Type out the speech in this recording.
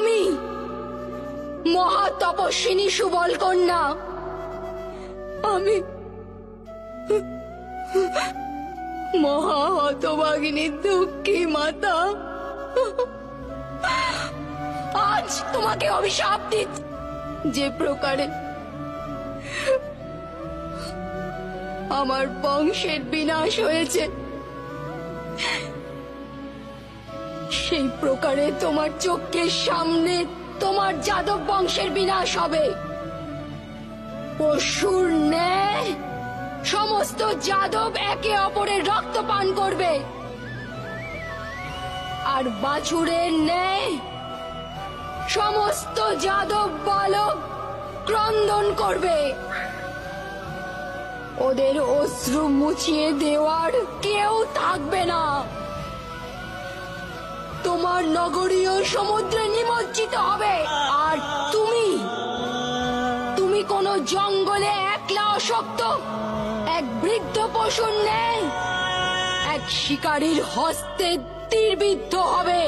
আমি মহা তপস্বিনী সুবল কন্যা, আমি মহা হতভাগিনী দুঃখী মাতা আজ তোমাকে অভিশাপ দিচ্ছি। যে প্রকারে আমার বংশের বিনাশ হয়েছে, সেই প্রকারে তোমার চোখের সামনে তোমার যাদব বংশের বিনাশ হবে। পশুর ন্যায় সমস্ত যাদব একে অপরের রক্ত পান করবে, আর বাছুরের ন্যায় সমস্ত যাদব বালক ক্রন্দন করবে। ওদের অশ্রু মুছিয়ে দেওয়ার কেউ থাকবে না। তোমার নগরীয় সমুদ্রে নিমজ্জিত হবে, আর তুমি কোন জঙ্গলে একলা অশক্ত এক বৃদ্ধ পশুর ন্যায় এক শিকারীর হস্তে তীরবিদ্ধ হবে।